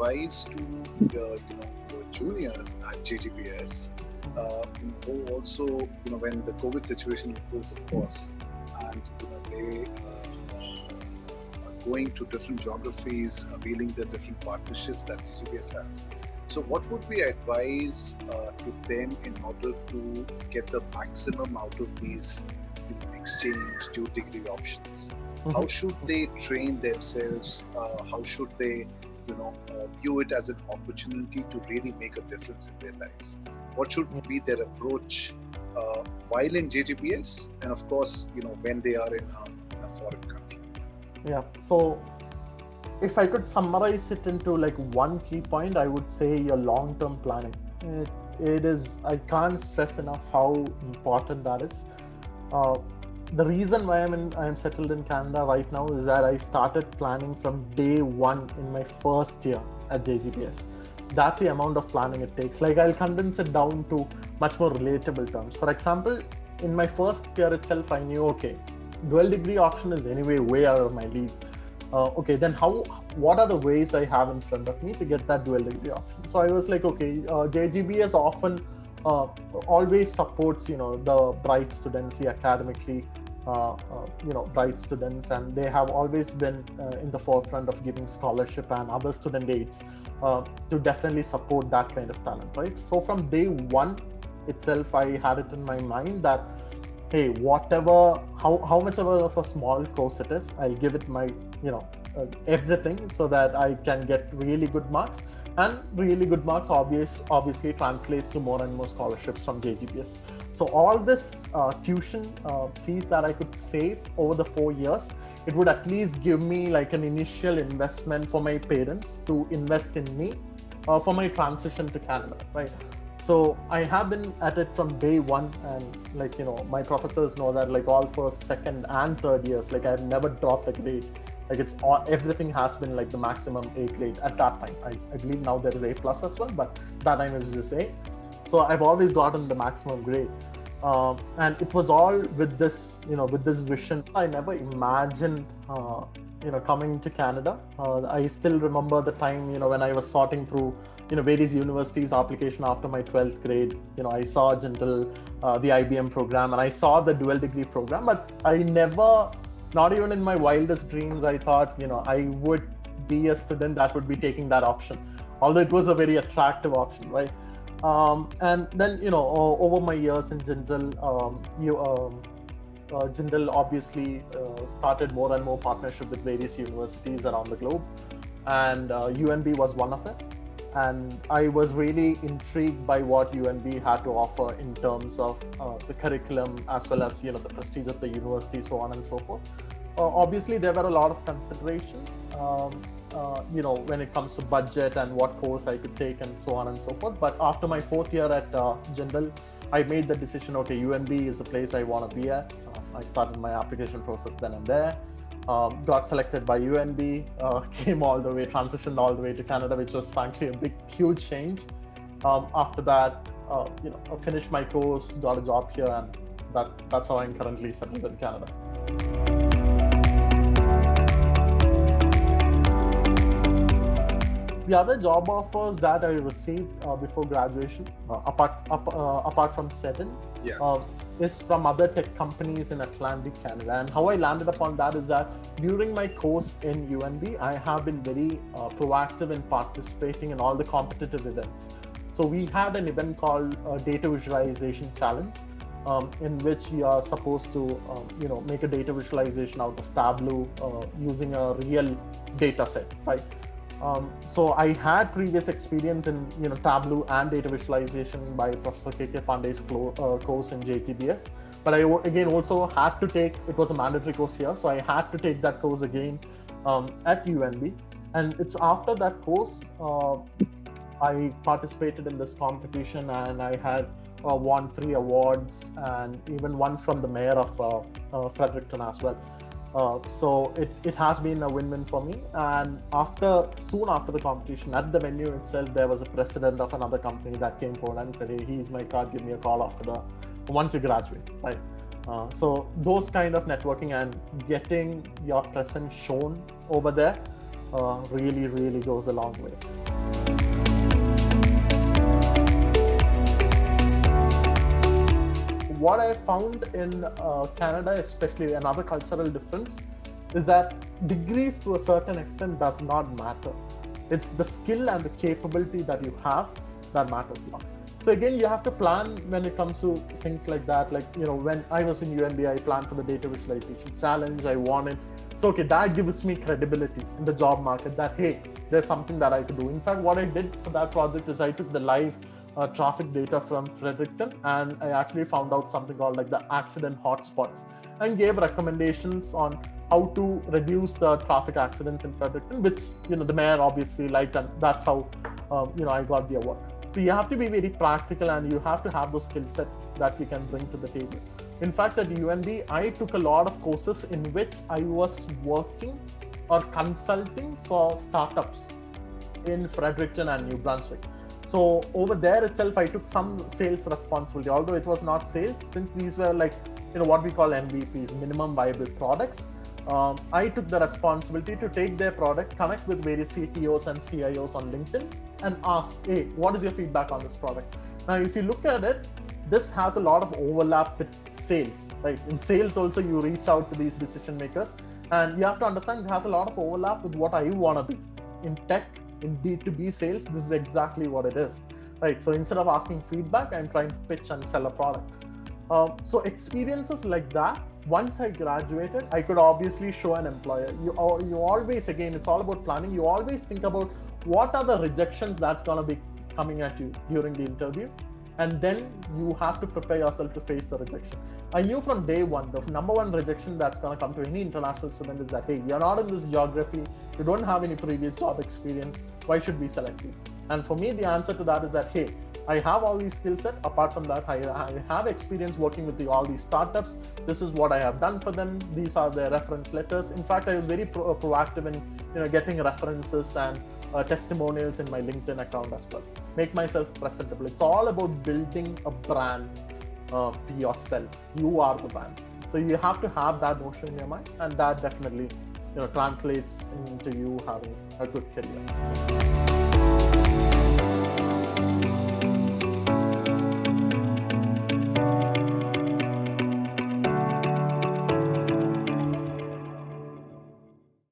advise to your juniors at JGBS, who also, when the COVID situation improves, of course, and they are going to different geographies, availing the different partnerships that JGBS has. So what would we advise to them in order to get the maximum out of these exchange dual degree options? Mm-hmm. How should they train themselves? How should they view it as an opportunity to really make a difference in their lives? What should be their approach while in JGBS, and of course, when they are in a foreign country? Yeah. So if I could summarize it into like one key point, I would say your long-term planning. It is, I can't stress enough how important that is. The reason why I'm settled in Canada right now is that I started planning from day one in my first year at JGBS. That's the amount of planning it takes. Like, I'll condense it down to much more relatable terms. For example, in my first year itself, I knew, okay, dual degree option is anyway way out of my league. Okay, then what are the ways I have in front of me to get that dual degree option? So I was like, okay, JGBS often always supports, the bright students, the academically, bright students, and they have always been in the forefront of giving scholarship and other student aids to definitely support that kind of talent, right? So from day one itself, I had it in my mind that, hey, whatever, how much of a small course it is, I'll give it my, everything so that I can get really good marks. And really good marks obviously translates to more and more scholarships from JGBS. So all this tuition fees that I could save over the 4 years, it would at least give me like an initial investment for my parents to invest in me for my transition to Canada, right? So I have been at it from day one, and my professors know that like all first, second and third years, like I've never dropped a grade. Like everything has been like the maximum A grade at that time. I believe now there is A+ as well, but that time it was just A. So I've always gotten the maximum grade. And it was all with this, with this vision. I never imagined, coming to Canada. I still remember the time, when I was sorting through, various universities' application after my 12th grade. I saw the IBM program, and I saw the dual degree program, but I never, not even in my wildest dreams, I thought, I would be a student that would be taking that option, although it was a very attractive option, right? And then, over my years in Jindal, Jindal obviously started more and more partnership with various universities around the globe, and UNB was one of it. And I was really intrigued by what UNB had to offer in terms of the curriculum, as well as, the prestige of the university, so on and so forth. Obviously, there were a lot of considerations, when it comes to budget and what course I could take and so on and so forth. But after my 4th year at Jindal, I made the decision, okay, UNB is the place I want to be at. I started my application process then and there. Got selected by UNB, came all the way, transitioned all the way to Canada, which was frankly a huge change. After that, I finished my course, got a job here, and that's how I'm currently settled in Canada. The other job offers that I received before graduation, apart from Sedin, is from other tech companies in Atlantic Canada. And how I landed upon that is that during my course in UNB, I have been very proactive in participating in all the competitive events. So we had an event called Data Visualization Challenge, in which you are supposed to, make a data visualization out of Tableau using a real data set, right? So I had previous experience in Tableau and data visualization by Professor KK Pandey's course in JGBS, but I again also had to take, it was a mandatory course here, so I had to take that course again at UNB. And it's after that course I participated in this competition, and I had won 3 awards, and even one from the mayor of Fredericton as well. So it has been a win-win for me. And soon after the competition, at the venue itself, there was a president of another company that came forward and said, hey, here's my card, give me a call once you graduate, right? So those kind of networking and getting your presence shown over there really, really goes a long way. What I found in Canada, especially another cultural difference, is that degrees to a certain extent does not matter. It's the skill and the capability that you have that matters a lot. So again, you have to plan when it comes to things like that. Like, when I was in UNB, I planned for the data visualization challenge. I won it. So, okay, that gives me credibility in the job market that, hey, there's something that I could do. In fact, what I did for that project is I took the live traffic data from Fredericton, and I actually found out something called like the accident hotspots and gave recommendations on how to reduce the traffic accidents in Fredericton, which, the mayor obviously liked, and that's how, I got the award. So you have to be very practical, and you have to have those skill sets that you can bring to the table. In fact, at UNB, I took a lot of courses in which I was working or consulting for startups in Fredericton and New Brunswick. So over there itself, I took some sales responsibility, although it was not sales, since these were like, what we call MVPs, minimum viable products. I took the responsibility to take their product, connect with various CTOs and CIOs on LinkedIn and ask, hey, what is your feedback on this product? Now, if you look at it, this has a lot of overlap with sales, right? In sales also, you reach out to these decision makers, and you have to understand it has a lot of overlap with what I want to be. In tech, in B2B sales, this is exactly what it is, right? So instead of asking feedback, I'm trying to pitch and sell a product. So experiences like that, once I graduated, I could obviously show an employer. You always, again, it's all about planning. You always think about what are the rejections that's going to be coming at you during the interview. And then you have to prepare yourself to face the rejection. I knew from day one, the number one rejection that's going to come to any international student is that, hey, you're not in this geography, you don't have any previous job experience, why should we select you? And for me, the answer to that is that, hey, I have all these skill sets. Apart from that, I have experience working with all these startups. This is what I have done for them. These are their reference letters. In fact, I was very proactive in getting references and testimonials in my LinkedIn account as well. Make myself presentable. It's all about building a brand to yourself. You are the brand. So you have to have that notion in your mind, and that definitely translates into you having a good career.